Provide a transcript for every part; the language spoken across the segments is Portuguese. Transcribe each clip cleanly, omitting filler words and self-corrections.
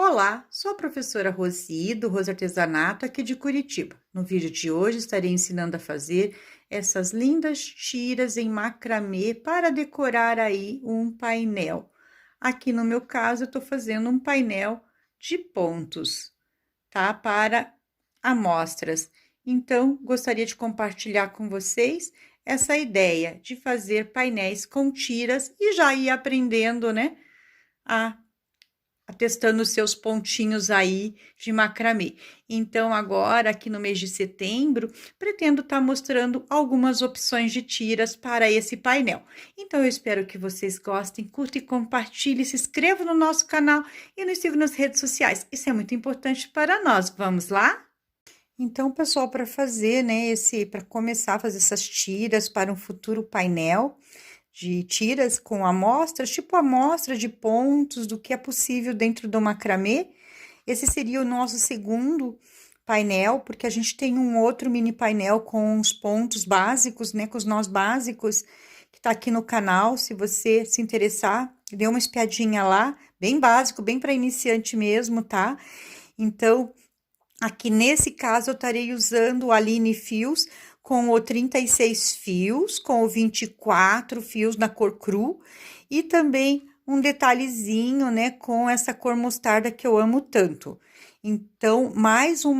Olá, sou a professora Rosi, do Rose Artesanato, aqui de Curitiba. No vídeo de hoje estarei ensinando a fazer essas lindas tiras em macramê para decorar aí um painel. Aqui no meu caso, eu estou fazendo um painel de pontos, tá? Para amostras. Então, gostaria de compartilhar com vocês essa ideia de fazer painéis com tiras e já ir aprendendo, né? A testando os seus pontinhos aí de macramê. Então, agora, aqui no mês de setembro, pretendo estar mostrando algumas opções de tiras para esse painel. Então, eu espero que vocês gostem, curtam e compartilhem, se inscrevam no nosso canal e nos sigam nas redes sociais. Isso é muito importante para nós. Vamos lá? Então, pessoal, para fazer, né, para começar a fazer essas tiras para um futuro painel, de tiras com amostras, tipo amostra de pontos do que é possível dentro do macramê. Esse seria o nosso segundo painel, porque a gente tem um outro mini painel com os pontos básicos, né, com os nós básicos, que tá aqui no canal. Se você se interessar, dê uma espiadinha lá, bem básico, bem para iniciante mesmo, tá? Então, aqui nesse caso, eu estarei usando o Aline Fios com o 36 fios, com o 24 fios na cor cru, e também um detalhezinho, né, com essa cor mostarda que eu amo tanto. Então, mais um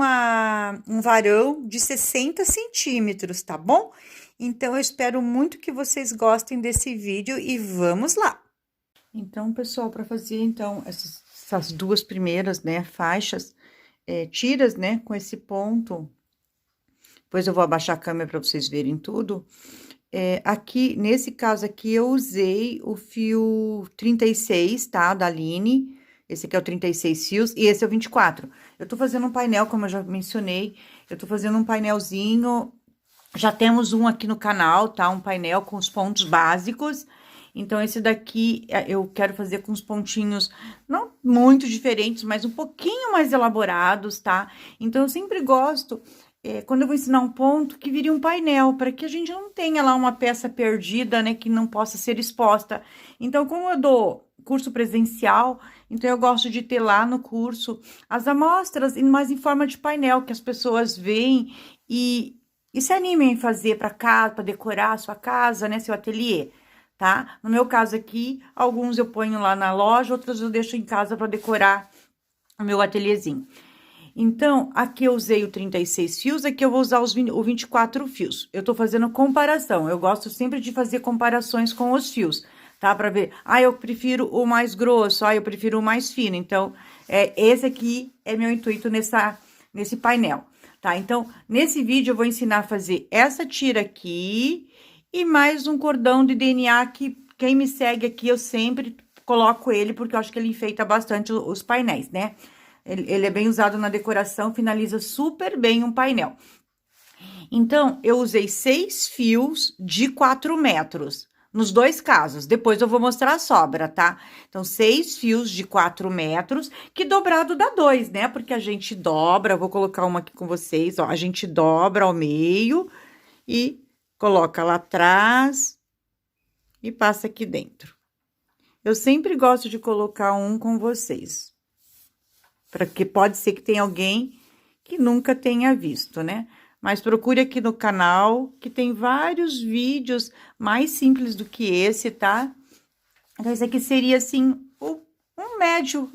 varão de 60 centímetros, tá bom? Então, eu espero muito que vocês gostem desse vídeo e vamos lá! Então, pessoal, para fazer, então, essas duas primeiras, né, faixas, tiras, né, com esse ponto. Depois eu vou abaixar a câmera para vocês verem tudo. Aqui, nesse caso aqui, eu usei o fio 36, tá? Da Aline. Esse aqui é o 36 fios e esse é o 24. Eu tô fazendo um painel, como eu já mencionei, eu tô fazendo um painelzinho. Já temos um aqui no canal, tá? Um painel com os pontos básicos. Então, esse daqui eu quero fazer com os pontinhos não muito diferentes, mas um pouquinho mais elaborados, tá? Então, eu sempre gosto, quando eu vou ensinar um ponto, que vire um painel, para que a gente não tenha lá uma peça perdida, né, que não possa ser exposta. Então, como eu dou curso presencial, então eu gosto de ter lá no curso as amostras, mas em forma de painel, que as pessoas veem e se animem em fazer para casa, para decorar a sua casa, né, seu ateliê, tá? No meu caso aqui, alguns eu ponho lá na loja, outros eu deixo em casa para decorar o meu ateliêzinho. Então, aqui eu usei o 36 fios, aqui eu vou usar o 24 fios. Eu tô fazendo comparação, eu gosto sempre de fazer comparações com os fios, tá? Pra ver, eu prefiro o mais grosso, eu prefiro o mais fino. Então, esse aqui é meu intuito nesse painel, tá? Então, nesse vídeo eu vou ensinar a fazer essa tira aqui e mais um cordão de DNA que quem me segue aqui eu sempre coloco ele, porque eu acho que ele enfeita bastante os painéis, né? Ele é bem usado na decoração, finaliza super bem um painel. Então, eu usei 6 fios de 4 metros, nos dois casos. Depois eu vou mostrar a sobra, tá? Então, 6 fios de 4 metros, que dobrado dá 2, né? Porque a gente dobra, vou colocar uma aqui com vocês, ó. A gente dobra ao meio e coloca lá atrás e passa aqui dentro. Eu sempre gosto de colocar um com vocês, porque pode ser que tenha alguém que nunca tenha visto, né? Mas procure aqui no canal, que tem vários vídeos mais simples do que esse, tá? Então, esse aqui seria, assim, um médio.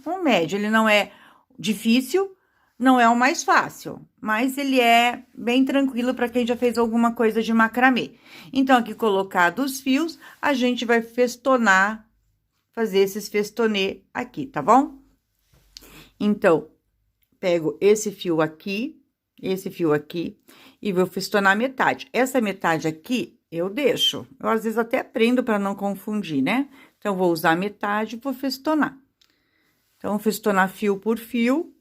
Ele não é difícil, não é o mais fácil, mas ele é bem tranquilo para quem já fez alguma coisa de macramê. Então, aqui colocados os fios, a gente vai festonar, fazer esses festonê aqui, tá bom? Então, pego esse fio aqui e vou festonar metade. Essa metade aqui, eu deixo. Eu, às vezes, até prendo para não confundir, né? Então, vou usar metade e vou festonar. Então, festonar fio por fio.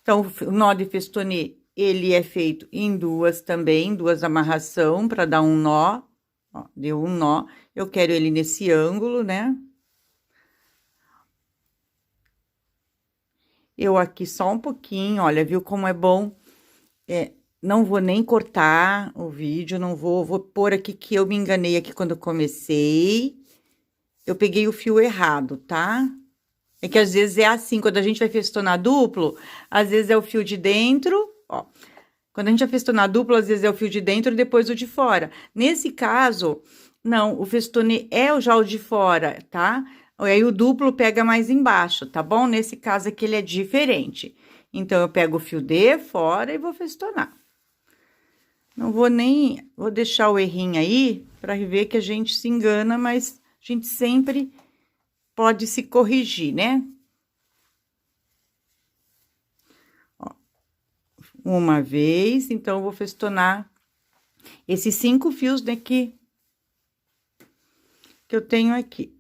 Então, o nó de festonê, ele é feito em duas também, duas amarração para dar um nó. Ó, deu um nó. Eu quero ele nesse ângulo, né? Eu aqui só um pouquinho, olha, viu como é bom? Não vou nem cortar o vídeo, não vou pôr aqui que eu me enganei aqui quando eu comecei. eu peguei o fio errado, tá? É que às vezes é assim, quando a gente vai festonar duplo, às vezes é o fio de dentro, ó. Quando a gente vai festonar duplo, às vezes é o fio de dentro e depois o de fora. Nesse caso, não, o festone é já o de fora, tá? Aí o duplo pega mais embaixo, tá bom? Nesse caso aqui ele é diferente. Então, eu pego o fio de fora e vou festonar. Não vou nem, vou deixar o errinho aí, para ver que a gente se engana, mas a gente sempre pode se corrigir, né? Ó, uma vez, então, eu vou festonar esses 5 fios daqui que eu tenho aqui.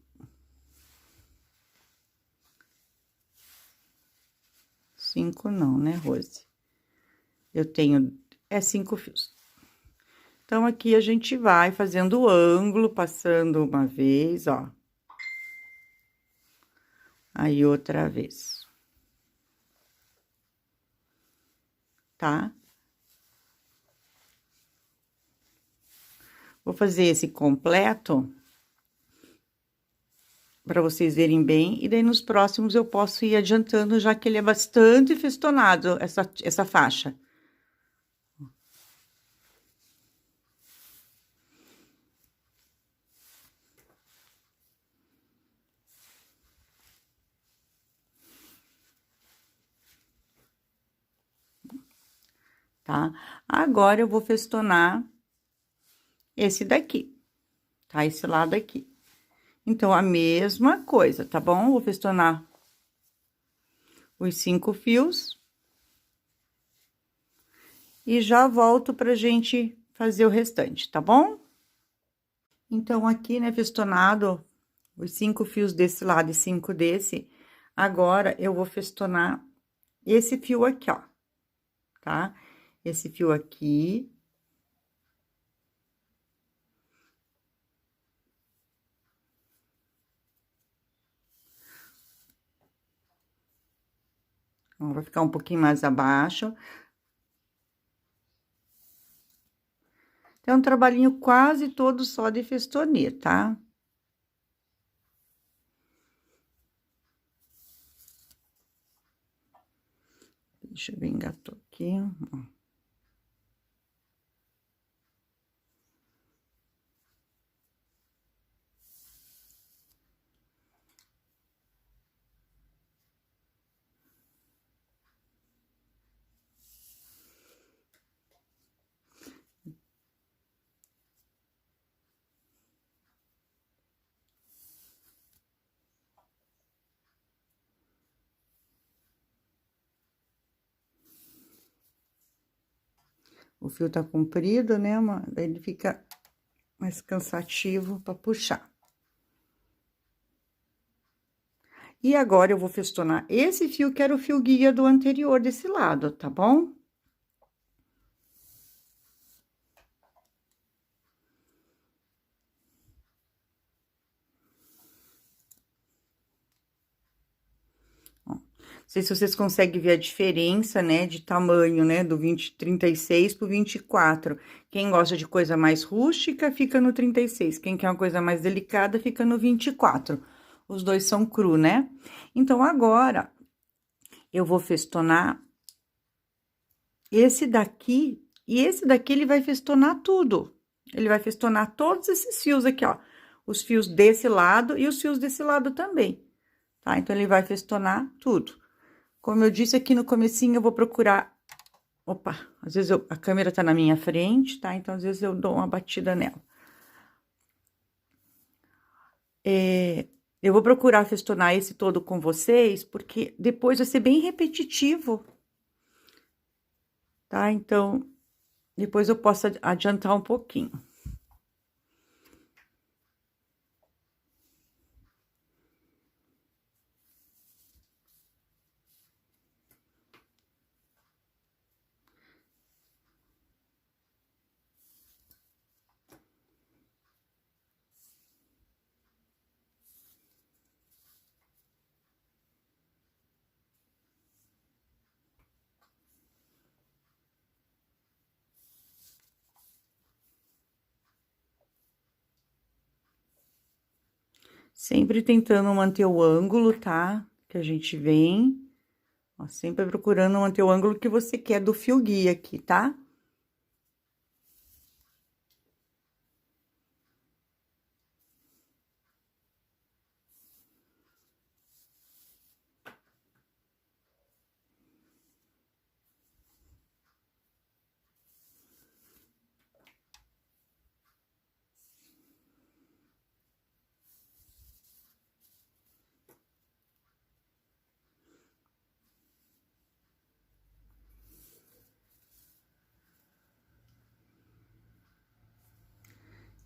5 não, né, Rose? Eu tenho, 5 fios. Então, aqui a gente vai fazendo o ângulo, passando uma vez, ó. Aí, outra vez. Tá? Vou fazer esse completo para vocês verem bem, e daí nos próximos eu posso ir adiantando, já que ele é bastante festonado, essa faixa. Tá? Agora, eu vou festonar esse daqui, tá? Esse lado aqui. Então, a mesma coisa, tá bom? Vou festonar os 5 fios. E já volto pra gente fazer o restante, tá bom? Então, aqui, né, festonado os 5 fios desse lado e 5 desse, agora eu vou festonar esse fio aqui, ó, tá? Esse fio aqui. Ó, vai ficar um pouquinho mais abaixo. Então, é um trabalhinho quase todo só de festonê, tá? Deixa eu ver, engatou aqui, ó. O fio tá comprido, né, daí ele fica mais cansativo para puxar. E agora, eu vou festonar esse fio, que era o fio guia do anterior desse lado, tá bom? Ó, não sei se vocês conseguem ver a diferença, né, de tamanho, né, do 36 pro 24. Quem gosta de coisa mais rústica, fica no 36. Quem quer uma coisa mais delicada, fica no 24. Os dois são cru, né? Então, agora, eu vou festonar esse daqui, e esse daqui ele vai festonar tudo. Ele vai festonar todos esses fios aqui, ó. Os fios desse lado e os fios desse lado também, tá? Então, ele vai festonar tudo. Como eu disse aqui no comecinho, eu vou procurar... Opa, às vezes a câmera tá na minha frente, tá? Então, às vezes eu dou uma batida nela. Eu vou procurar festonar esse todo com vocês, porque depois vai ser bem repetitivo, tá? Então, depois eu posso adiantar um pouquinho. Sempre tentando manter o ângulo, tá? Que a gente vem, ó, sempre procurando manter o ângulo que você quer do fio guia aqui, tá?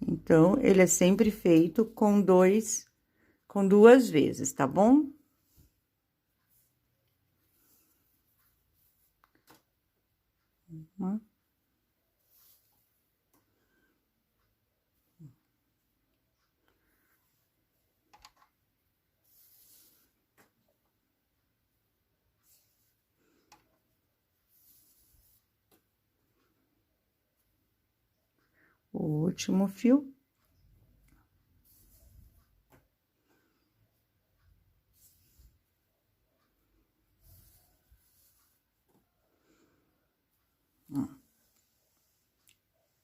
Então, ele é sempre feito com duas vezes, tá bom? O último fio.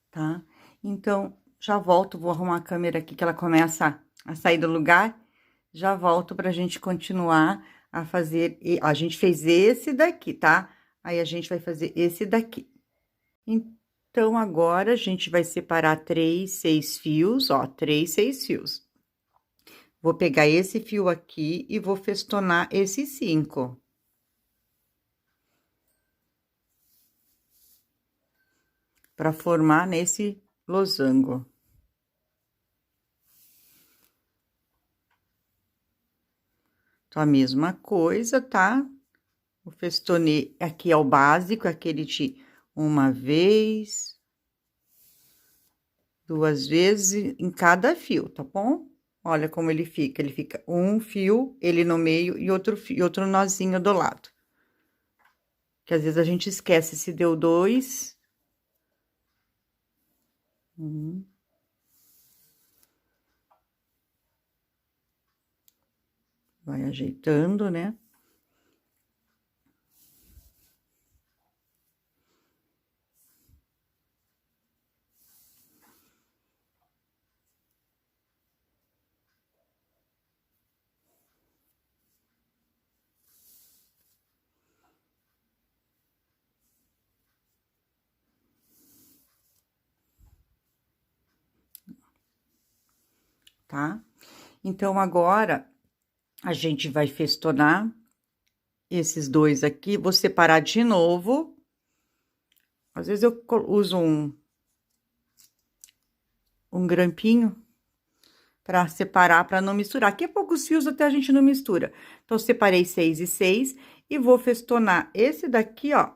Tá? Então, já volto, vou arrumar a câmera aqui que ela começa a sair do lugar. Já volto pra gente continuar a fazer. A gente fez esse daqui, tá? Aí a gente vai fazer esse daqui. Então, agora a gente vai separar 3, 6 fios, ó, 3, 6 fios. Vou pegar esse fio aqui e vou festonar esses 5. Para formar nesse losango. Então, a mesma coisa, tá? O festonê aqui é o básico, aquele de uma vez, 2 vezes em cada fio, tá bom? Olha como ele fica um fio, ele no meio e outro fio, outro nozinho do lado. Que às vezes a gente esquece se deu 2. Vai ajeitando, né? Tá? Então, agora, a gente vai festonar esses 2 aqui, vou separar de novo. Às vezes eu uso um grampinho para separar, para não misturar. Aqui é poucos fios, até a gente não mistura. Então, separei 6 e 6 e vou festonar esse daqui, ó.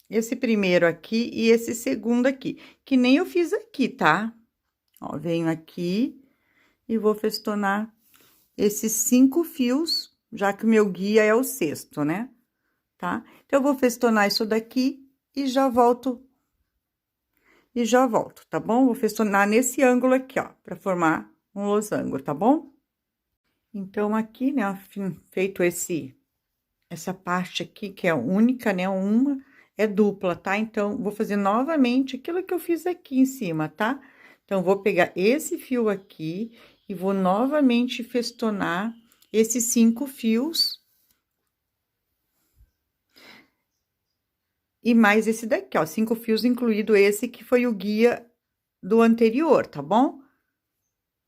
Esse primeiro aqui e esse segundo aqui, que nem eu fiz aqui, tá? Ó, venho aqui e vou festonar esses 5 fios, já que o meu guia é o sexto, né? Tá? Então, eu vou festonar isso daqui e já volto. Tá bom? Vou festonar nesse ângulo aqui, ó, para formar um losango, tá bom? Então, aqui, né, feito essa parte aqui, que é única, né, uma é dupla, tá? Então, vou fazer novamente aquilo que eu fiz aqui em cima, tá? Então, vou pegar esse fio aqui e vou novamente festonar esses 5 fios. E mais esse daqui, ó, 5 fios, incluído esse que foi o guia do anterior, tá bom?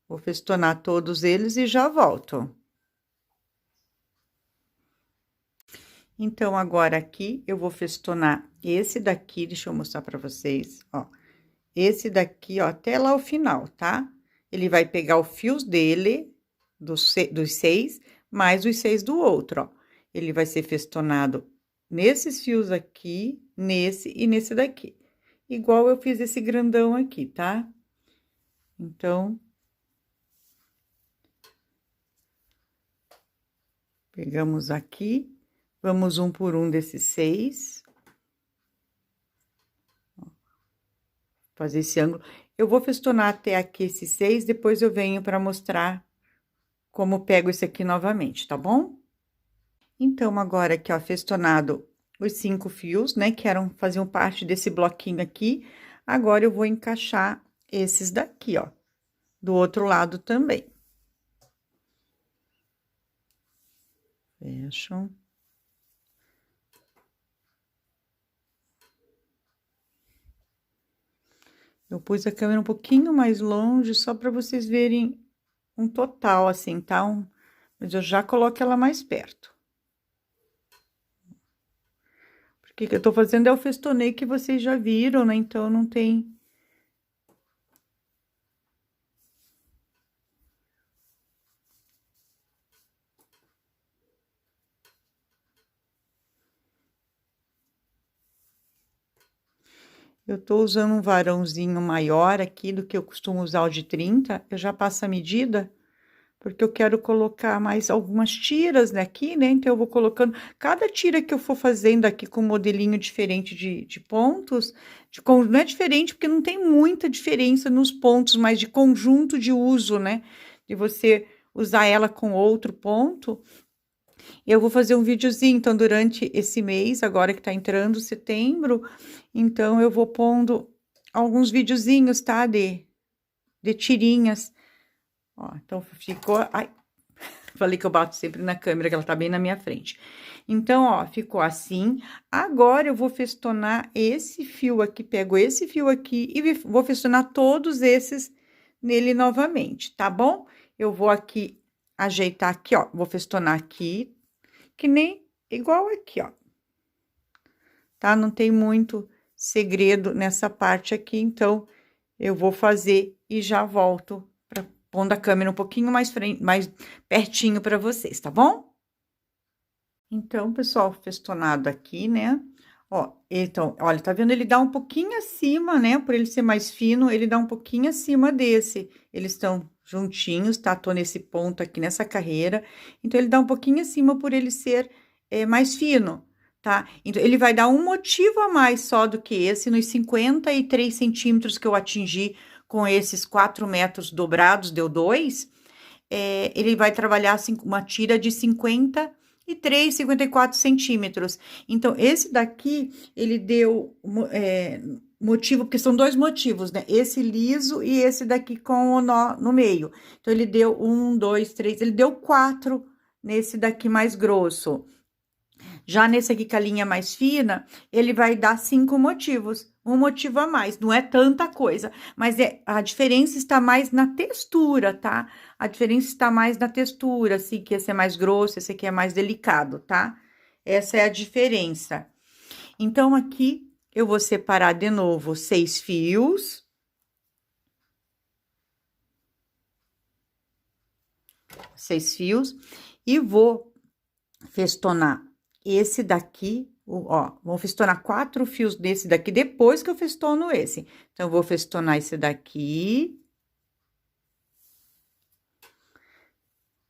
Vou festonar todos eles e já volto. Então, agora aqui, eu vou festonar esse daqui, deixa eu mostrar pra vocês, ó. Esse daqui, ó, até lá o final, tá? Ele vai pegar o fios dele, dos 6, mais os 6 do outro, ó. Ele vai ser festonado nesses fios aqui, nesse e nesse daqui. Igual eu fiz esse grandão aqui, tá? Então, pegamos aqui, vamos um por um desses 6. Fazer esse ângulo. Eu vou festonar até aqui esses 6, depois eu venho para mostrar como pego esse aqui novamente, tá bom? Então, agora aqui, ó, festonado os 5 fios, né, que faziam parte desse bloquinho aqui, agora eu vou encaixar esses daqui, ó, do outro lado também. Fecho. Eu pus a câmera um pouquinho mais longe, só para vocês verem um total, assim, tá? Mas eu já coloco ela mais perto. Porque o que eu tô fazendo é o festoneio que vocês já viram, né? Então, não tem... Eu tô usando um varãozinho maior aqui do que eu costumo usar o de 30. Eu já passo a medida, porque eu quero colocar mais algumas tiras, né, aqui, né? Então, eu vou colocando... Cada tira que eu for fazendo aqui com um modelinho diferente de pontos... não é diferente, porque não tem muita diferença nos pontos, mas de conjunto de uso, né? De você usar ela com outro ponto... Eu vou fazer um videozinho, então, durante esse mês, agora que tá entrando setembro, então, eu vou pondo alguns videozinhos, tá? De tirinhas. Ó, então, ficou... Ai, falei que eu bato sempre na câmera, que ela tá bem na minha frente. Então, ó, ficou assim. Agora, eu vou festonar esse fio aqui, pego esse fio aqui e vou festonar todos esses nele novamente, tá bom? Eu vou aqui ajeitar aqui, ó, vou festonar aqui, que nem igual aqui, ó. Tá? Não tem muito segredo nessa parte aqui, então, eu vou fazer e já volto para pondo a câmera um pouquinho mais pertinho para vocês, tá bom? Então, pessoal, festonado aqui, né? Ó, então, olha, tá vendo? Ele dá um pouquinho acima, né? Por ele ser mais fino, ele dá um pouquinho acima desse. Eles estão juntinhos, tá? Tô nesse ponto aqui, nessa carreira. Então, ele dá um pouquinho acima por ele ser mais fino, tá? Então, ele vai dar um motivo a mais só do que esse, nos 53 centímetros que eu atingi com esses 4 metros dobrados, deu 2. Ele vai trabalhar assim, uma tira de 53, 54 centímetros. Então, esse daqui, ele deu motivo, porque são 2 motivos, né? Esse liso e esse daqui com o nó no meio. Então, ele deu 1, 2, 3, ele deu 4 nesse daqui mais grosso. Já nesse aqui com a linha mais fina, ele vai dar 5 motivos. Um motivo a mais, não é tanta coisa, mas a diferença está mais na textura, tá? A diferença está mais na textura, assim, que esse é mais grosso, esse aqui é mais delicado, tá? Essa é a diferença. Então, aqui, eu vou separar de novo 6 fios. 6 fios. E vou festonar esse daqui, ó, vou festonar 4 fios desse daqui depois que eu festono esse. Então, eu vou festonar esse daqui.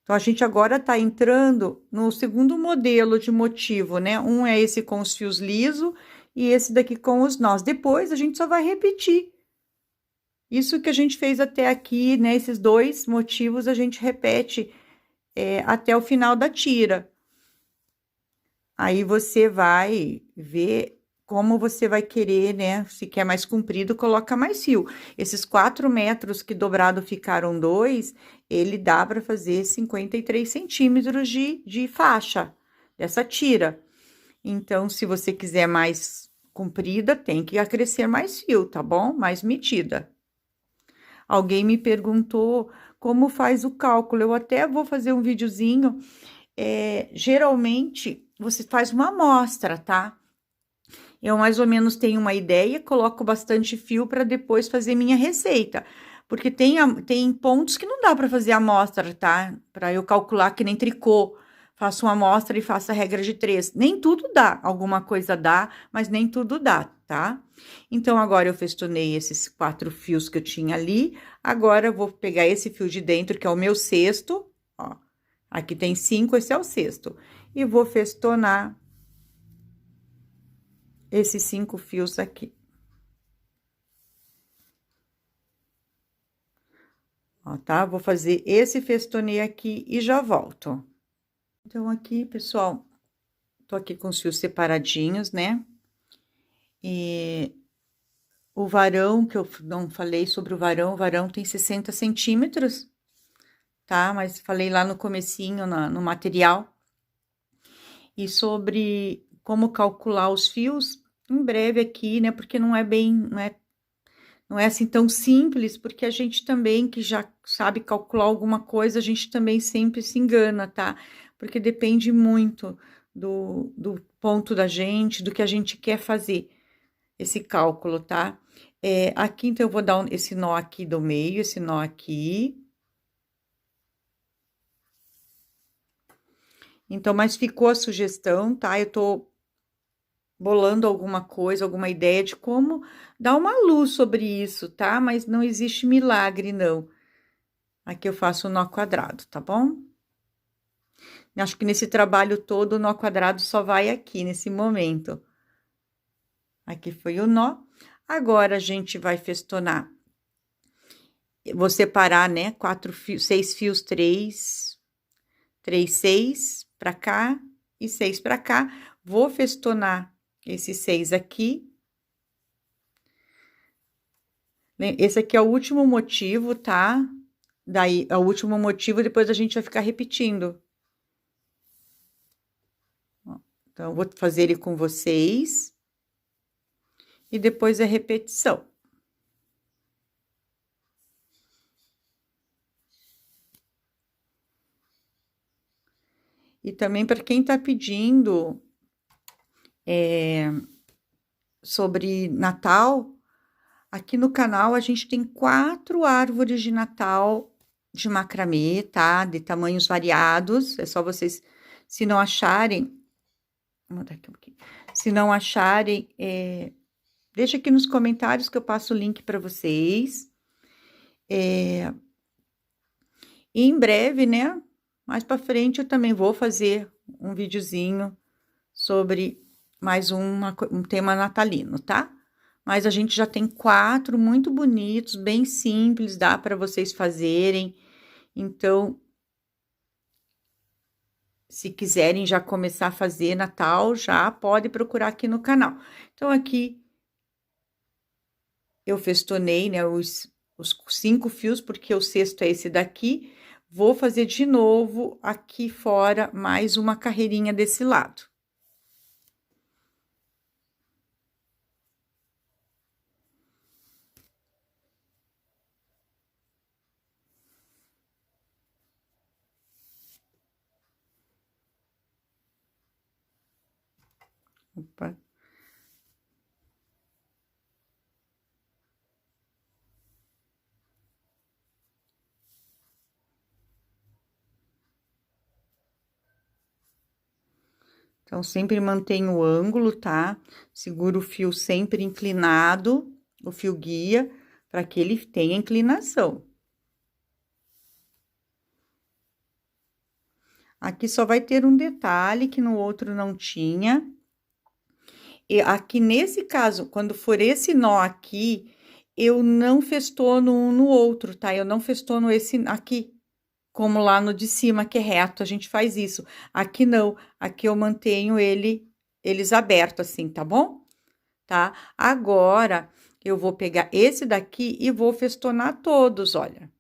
Então, a gente agora tá entrando no segundo modelo de motivo, né? Um é esse com os fios lisos e esse daqui com os nós. Depois, a gente só vai repetir. Isso que a gente fez até aqui, né? Esses 2 motivos, a gente repete até o final da tira. Aí, você vai ver como você vai querer, né? Se quer mais comprido, coloca mais fio. Esses 4 metros que dobrado ficaram 2, ele dá para fazer 53 centímetros de faixa dessa tira. Então, se você quiser mais comprida, tem que acrescer mais fio, tá bom? Mais medida. Alguém me perguntou como faz o cálculo. Eu até vou fazer um videozinho. Geralmente, você faz uma amostra, tá? Eu mais ou menos tenho uma ideia, coloco bastante fio para depois fazer minha receita. Porque tem pontos que não dá para fazer amostra, tá? Para eu calcular que nem tricô. Faço uma amostra e faço a regra de 3. Nem tudo dá. Alguma coisa dá, mas nem tudo dá, tá? Então, agora eu festonei esses 4 fios que eu tinha ali. Agora, eu vou pegar esse fio de dentro, que é o meu sexto, ó. Aqui tem 5, esse é o sexto. E vou festonar esses 5 fios aqui. Ó, tá? Vou fazer esse festonê aqui e já volto. Então, aqui, pessoal, tô aqui com os fios separadinhos, né? E o varão, que eu não falei sobre o varão tem 60 centímetros, tá? Mas falei lá no comecinho, no material. E sobre como calcular os fios, em breve aqui, né? Porque não é bem, não é assim tão simples, porque a gente também, que já sabe calcular alguma coisa, a gente também sempre se engana, tá? Porque depende muito do ponto da gente, do que a gente quer fazer, esse cálculo, tá? Aqui, então, eu vou dar esse nó aqui do meio, esse nó aqui. Então, mas ficou a sugestão, tá? Eu tô bolando alguma coisa, alguma ideia de como dar uma luz sobre isso, tá? Mas não existe milagre, não. Aqui eu faço o nó quadrado, tá bom? Acho que nesse trabalho todo, o nó quadrado só vai aqui, nesse momento. Aqui foi o nó. Agora, a gente vai festonar. Vou separar, né? 6 fios, 3, 6 pra cá e 6 pra cá. Vou festonar esses 6 aqui. Esse aqui é o último motivo, tá? Daí, é o último motivo, depois a gente vai ficar repetindo. Então, eu vou fazer ele com vocês. E depois a repetição. E também para quem tá pedindo sobre Natal, aqui no canal a gente tem 4 árvores de Natal de macramê, tá? De tamanhos variados. É só vocês, se não acharem, vou mudar aqui um pouquinho. Se não acharem, deixa aqui nos comentários que eu passo o link para vocês. E em breve, né? Mais para frente eu também vou fazer um videozinho sobre mais um tema natalino, tá? Mas a gente já tem 4 muito bonitos, bem simples, dá para vocês fazerem. Então, se quiserem já começar a fazer Natal, já pode procurar aqui no canal. Então, aqui eu festonei, né, os 5 fios, porque o sexto é esse daqui. Vou fazer de novo aqui fora mais uma carreirinha desse lado. Opa. Então, sempre mantenho o ângulo, tá? Seguro o fio sempre inclinado, o fio guia, para que ele tenha inclinação. Aqui só vai ter um detalhe que no outro não tinha. E aqui nesse caso, quando for esse nó aqui, eu não festono um no outro, tá? Eu não festono esse aqui, como lá no de cima, que é reto, a gente faz isso. Aqui não, aqui eu mantenho eles abertos assim, tá bom? Tá? Agora, eu vou pegar esse daqui e vou festonar todos, olha.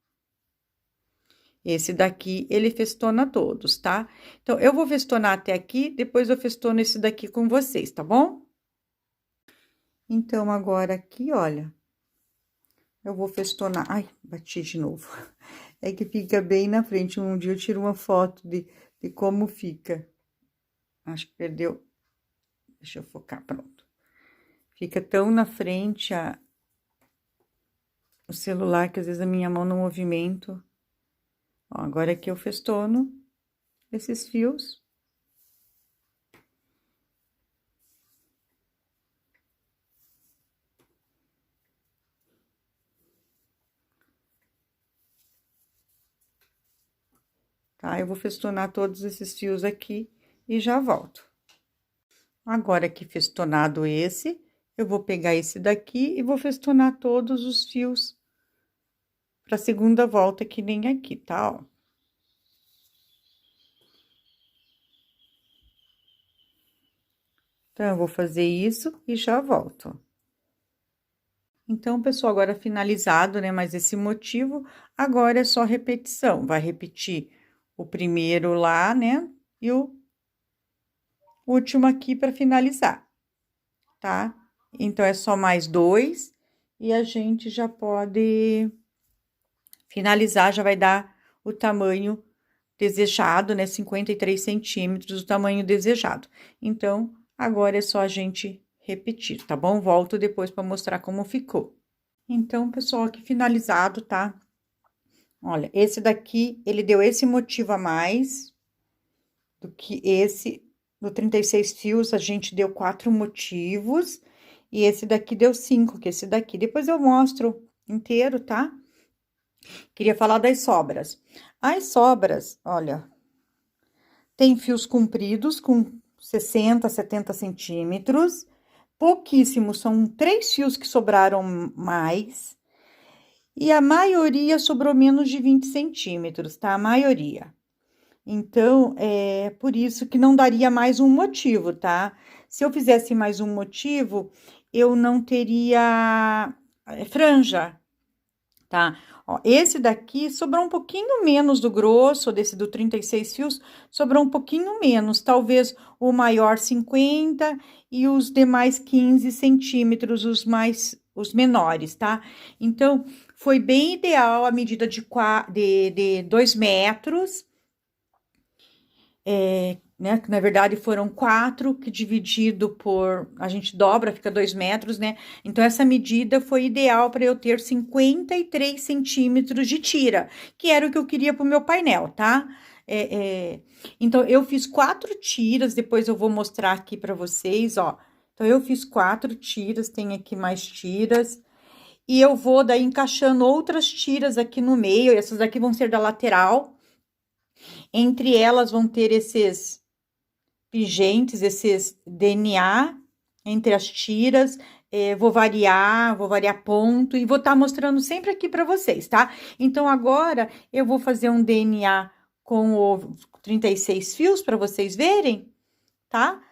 Esse daqui, ele festona todos, tá? Então, eu vou festonar até aqui, depois eu festono esse daqui com vocês, tá bom? Então, agora aqui, olha, eu vou festonar. Ai, bati de novo. É que fica bem na frente. Um dia eu tiro uma foto de como fica. Acho que perdeu. Deixa eu focar, pronto. Fica tão na frente o celular que às vezes a minha mão no movimento. Ó, agora aqui eu festono esses fios. Tá? Eu vou festonar todos esses fios aqui e já volto. Agora que festonado esse, eu vou pegar esse daqui e vou festonar todos os fios para a segunda volta, que nem aqui, tá, ó. Então, eu vou fazer isso e já volto. Então, pessoal, agora finalizado, né, mais esse motivo, agora é só repetição. Vai repetir o primeiro lá, né, e o último aqui para finalizar, tá? Então, é só mais 2 e a gente já pode finalizar, já vai dar o tamanho desejado, né, 53 centímetros, o tamanho desejado. Então, agora é só a gente repetir, tá bom? Volto depois para mostrar como ficou. Então, pessoal, aqui finalizado, tá? Olha, esse daqui, ele deu esse motivo a mais do que esse do 36 fios, a gente deu 4 motivos, e esse daqui deu 5, que esse daqui. Depois eu mostro inteiro, tá? Queria falar das sobras. As sobras, olha, tem fios compridos com 60, 70 centímetros, pouquíssimos, são 3 fios que sobraram mais, e a maioria sobrou menos de 20 centímetros, tá? A maioria. Então, é por isso que não daria mais um motivo, tá? Se eu fizesse mais um motivo, eu não teria franja, tá? Ó, esse daqui sobrou um pouquinho menos do grosso, desse do 36 fios, sobrou um pouquinho menos, talvez o maior 50 e os demais 15 centímetros, os menores, tá? Então, foi bem ideal a medida de 2 metros, né? Que na verdade foram 4, que dividido por. A gente dobra, fica 2 metros, né? Então, essa medida foi ideal para eu ter 53 centímetros de tira, que era o que eu queria para o meu painel, tá? Então, eu fiz 4 tiras, depois eu vou mostrar aqui para vocês, ó. Então, eu fiz 4 tiras, tem aqui mais tiras. E eu vou daí encaixando outras tiras aqui no meio, essas aqui vão ser da lateral. Entre elas vão ter esses pingentes, esses DNA entre as tiras. Vou variar ponto e vou estar mostrando sempre aqui para vocês, tá? Então, agora eu vou fazer um DNA com o 36 fios para vocês verem, tá?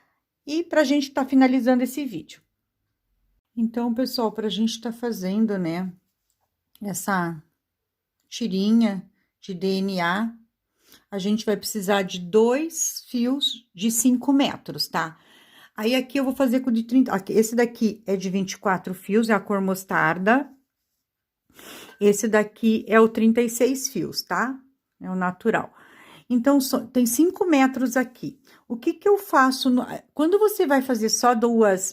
E pra gente tá finalizando esse vídeo. Então, pessoal, pra gente tá fazendo, né, essa tirinha de DNA, a gente vai precisar de 2 fios de 5 metros, tá? Aí, aqui eu vou fazer com de 30... Esse daqui é de 24 fios, é a cor mostarda. Esse daqui é o 36 fios, tá? É o natural. Então, tem 5 metros aqui. O que que eu faço? Quando você vai fazer só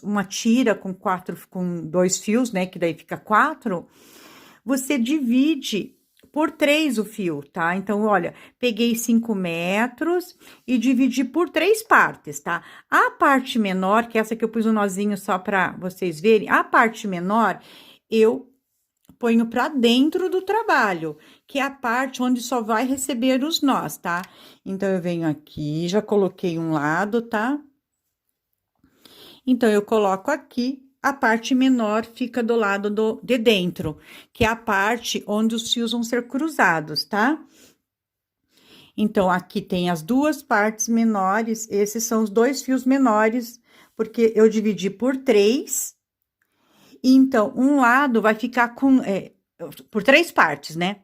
uma tira com 2 fios, né? Que daí fica 4, você divide por 3 o fio, tá? Então, olha, peguei 5 metros e dividi por 3 partes, tá? A parte menor, que é essa que eu pus um nozinho só para vocês verem, a parte menor, eu ponho para dentro do trabalho, que é a parte onde só vai receber os nós, tá? Então, eu venho aqui, já coloquei um lado, tá? Então, eu coloco aqui, a parte menor fica do lado de dentro, que é a parte onde os fios vão ser cruzados, tá? Então, aqui tem as 2 partes menores, esses são os 2 fios menores, porque eu dividi por 3. Então, um lado vai ficar com... por 3 partes, né?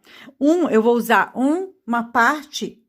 Eu vou usar uma parte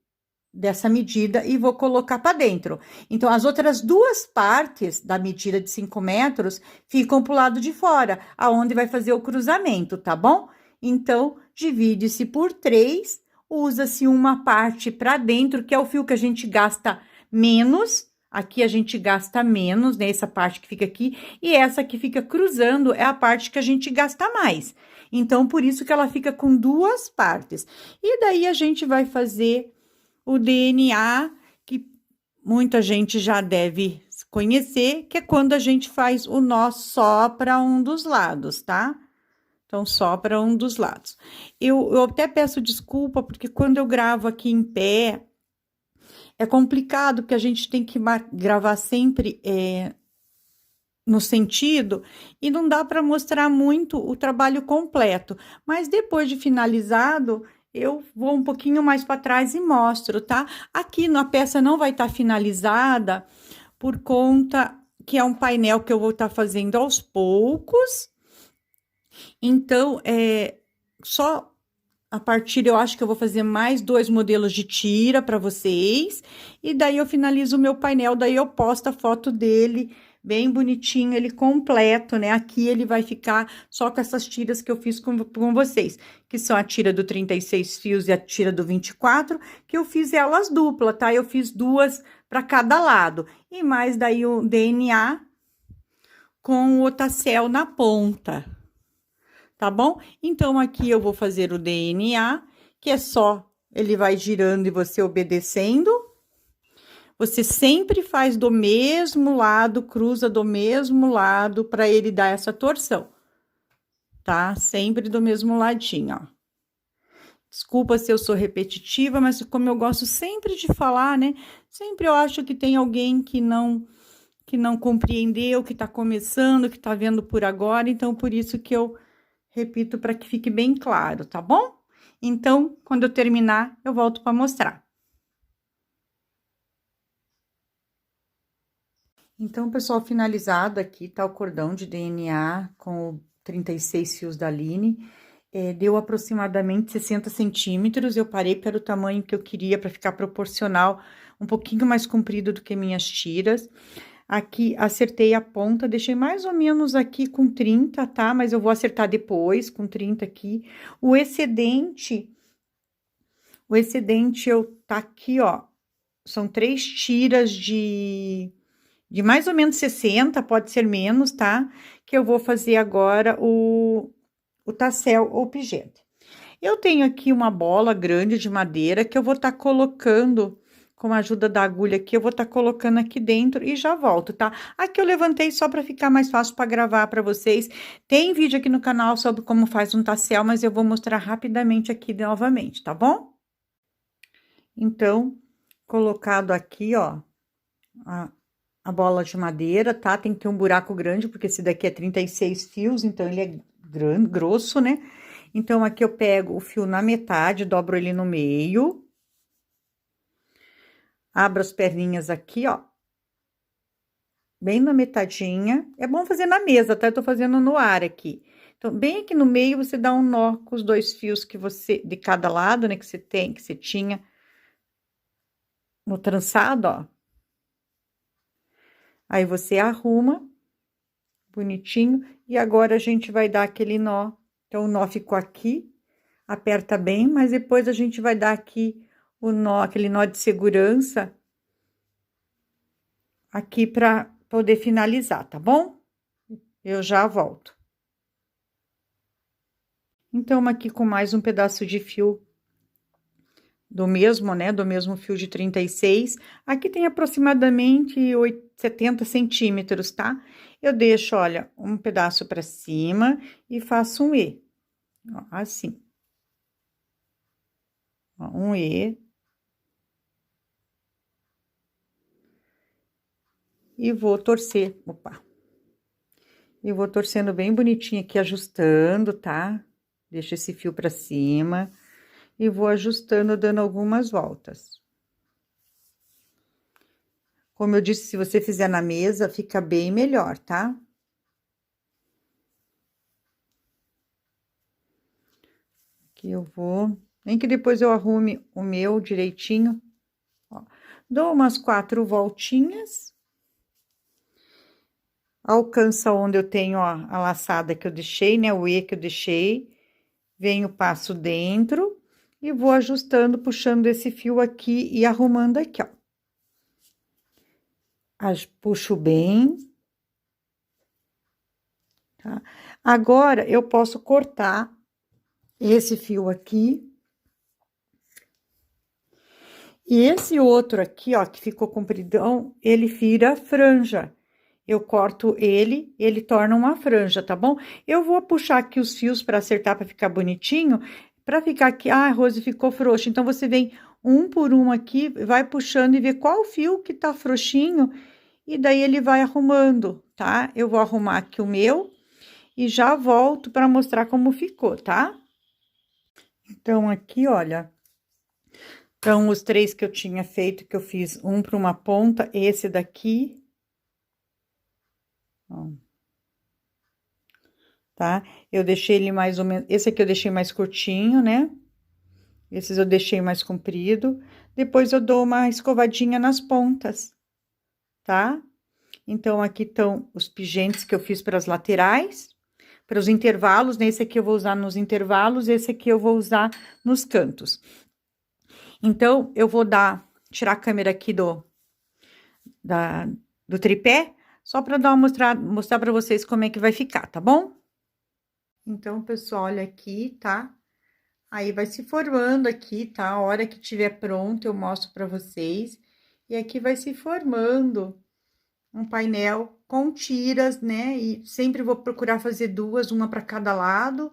dessa medida e vou colocar para dentro. Então, as outras 2 partes da medida de 5 metros ficam pro lado de fora, aonde vai fazer o cruzamento, tá bom? Então, divide-se por 3, usa-se uma parte para dentro, que é o fio que a gente gasta menos. Aqui a gente gasta menos, né? Essa parte que fica aqui, e essa que fica cruzando é a parte que a gente gasta mais. Então, por isso que ela fica com 2 partes. E daí, a gente vai fazer o DNA, que muita gente já deve conhecer, que é quando a gente faz o nó só para um dos lados, tá? Então, só para um dos lados. Eu até peço desculpa, porque quando eu gravo aqui em pé, é complicado, porque a gente tem que gravar sempre no sentido e não dá para mostrar muito o trabalho completo. Mas depois de finalizado, eu vou um pouquinho mais para trás e mostro, tá? Aqui na peça não vai estar finalizada por conta que é um painel que eu vou estar fazendo aos poucos. Então, só a partir, eu acho que eu vou fazer mais 2 modelos de tira para vocês. E daí eu finalizo o meu painel, daí eu posto a foto dele bem bonitinho, ele completo, né? Aqui ele vai ficar só com essas tiras que eu fiz com vocês, que são a tira do 36 fios e a tira do 24, que eu fiz elas dupla, tá? Eu fiz 2 para cada lado. E mais daí o DNA com o Otacel na ponta. Tá bom? Então, aqui eu vou fazer o DNA, que é só, ele vai girando e você obedecendo. Você sempre faz do mesmo lado, cruza do mesmo lado, para ele dar essa torção, tá? Sempre do mesmo ladinho, ó. Desculpa se eu sou repetitiva, mas como eu gosto sempre de falar, né? Sempre eu acho que tem alguém que não compreendeu, que tá começando, que tá vendo por agora, então por isso que eu repito para que fique bem claro, tá bom? Então, quando eu terminar, eu volto para mostrar. Então, pessoal, finalizado aqui, tá o cordão de DNA com 36 fios da Aline. Deu aproximadamente 60 centímetros, eu parei para o tamanho que eu queria, para ficar proporcional, um pouquinho mais comprido do que minhas tiras. Aqui, acertei a ponta, deixei mais ou menos aqui com 30, tá? Mas eu vou acertar depois, com 30 aqui. O excedente tá aqui, ó. São 3 tiras de mais ou menos 60, pode ser menos, tá? Que eu vou fazer agora o tassel ou pigente. Eu tenho aqui uma bola grande de madeira que eu vou estar colocando, com a ajuda da agulha aqui, eu vou estar colocando aqui dentro e já volto, tá? Aqui eu levantei só para ficar mais fácil para gravar para vocês. Tem vídeo aqui no canal sobre como faz um tassel, mas eu vou mostrar rapidamente aqui novamente, tá bom? Então, colocado aqui, ó, a bola de madeira, tá? Tem que ter um buraco grande, porque esse daqui é 36 fios, então ele é grande, grosso, né? Então, aqui eu pego o fio na metade, dobro ele no meio. Abro as perninhas aqui, ó. Bem na metadinha. É bom fazer na mesa, tá? Eu tô fazendo no ar aqui. Então, bem aqui no meio, você dá um nó com os 2 fios que você, de cada lado, né? Que você tinha no trançado, ó. Aí, você arruma, bonitinho. E agora, a gente vai dar aquele nó. Então, o nó ficou aqui, aperta bem, mas depois a gente vai dar aqui o nó, aquele nó de segurança, aqui para poder finalizar, tá bom? Eu já volto. Então, aqui com mais um pedaço de fio do mesmo, né? Do mesmo fio de 36. Aqui tem aproximadamente 70 centímetros, tá? Eu deixo, olha, um pedaço para cima e faço um E. Ó, assim. Ó, um E. E vou torcer, opa. E vou torcendo bem bonitinho aqui, ajustando, tá? Deixa esse fio pra cima. E vou ajustando, dando algumas voltas. Como eu disse, se você fizer na mesa, fica bem melhor, tá? Aqui eu vou... Nem que depois eu arrume o meu direitinho. Ó, dou umas 4 voltinhas. Alcança onde eu tenho, ó, a laçada que eu deixei, né? O E que eu deixei. Venho, passo dentro e vou ajustando, puxando esse fio aqui e arrumando aqui, ó. Puxo bem. Tá? Agora, eu posso cortar esse fio aqui. E esse outro aqui, ó, que ficou compridão, ele vira franja. Eu corto ele, ele torna uma franja, tá bom? Eu vou puxar aqui os fios para acertar, para ficar bonitinho, para ficar aqui... Ah, Rose, ficou frouxo. Então, você vem um por um aqui, vai puxando e vê qual fio que tá frouxinho, e daí ele vai arrumando, tá? Eu vou arrumar aqui o meu e já volto para mostrar como ficou, tá? Então, aqui, olha, então, os 3 que eu tinha feito, que eu fiz um para uma ponta, esse daqui, ó, tá? Eu deixei ele mais ou menos, esse aqui eu deixei mais curtinho, né? Esses eu deixei mais comprido. Depois eu dou uma escovadinha nas pontas, tá? Então, aqui estão os pingentes que eu fiz para as laterais, para os intervalos, né? Esse aqui eu vou usar nos intervalos, esse aqui eu vou usar nos cantos. Então, eu vou tirar a câmera aqui do tripé, só para dar uma mostrar para vocês como é que vai ficar, tá bom? Então, pessoal, olha aqui, tá? Aí, vai se formando aqui, tá? A hora que tiver pronto, eu mostro para vocês. E aqui vai se formando um painel com tiras, né? E sempre vou procurar fazer duas, uma para cada lado.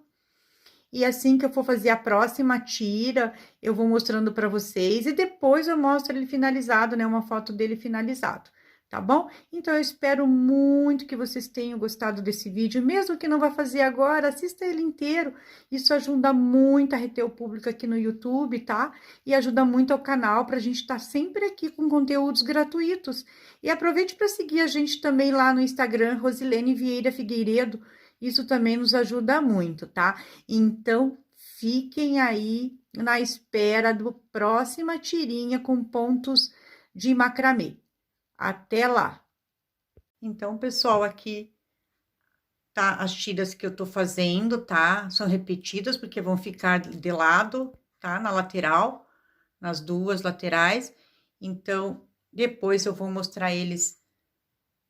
E assim que eu for fazer a próxima tira, eu vou mostrando para vocês. E depois eu mostro ele finalizado, né? Uma foto dele finalizado, tá bom? Então, eu espero muito que vocês tenham gostado desse vídeo. Mesmo que não vá fazer agora, assista ele inteiro. Isso ajuda muito a reter o público aqui no YouTube, tá? E ajuda muito ao canal para a gente estar sempre aqui com conteúdos gratuitos. E aproveite para seguir a gente também lá no Instagram, Rosilene Vieira Figueiredo. Isso também nos ajuda muito, tá? Então, fiquem aí na espera do próxima tirinha com pontos de macramê. Até lá! Então, pessoal, aqui tá as tiras que eu tô fazendo, tá? São repetidas, porque vão ficar de lado, tá? Na lateral, nas duas laterais. Então, depois eu vou mostrar eles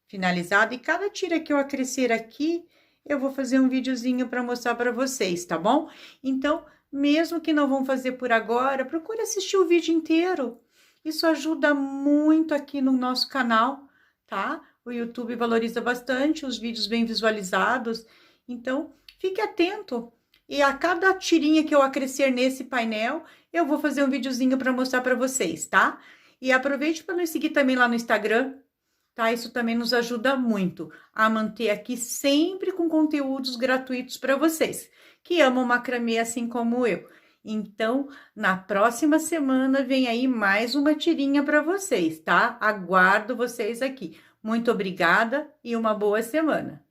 finalizado. E cada tira que eu acrescer aqui, eu vou fazer um videozinho para mostrar para vocês, tá bom? Então, mesmo que não vão fazer por agora, procure assistir o vídeo inteiro. Isso ajuda muito aqui no nosso canal, tá? O YouTube valoriza bastante os vídeos bem visualizados. Então, fique atento. E a cada tirinha que eu acrescer nesse painel, eu vou fazer um videozinho para mostrar para vocês, tá? E aproveite para nos seguir também lá no Instagram, tá? Isso também nos ajuda muito a manter aqui sempre com conteúdos gratuitos para vocês, que amam macramê assim como eu. Então, na próxima semana vem aí mais uma tirinha para vocês, tá? Aguardo vocês aqui. Muito obrigada e uma boa semana.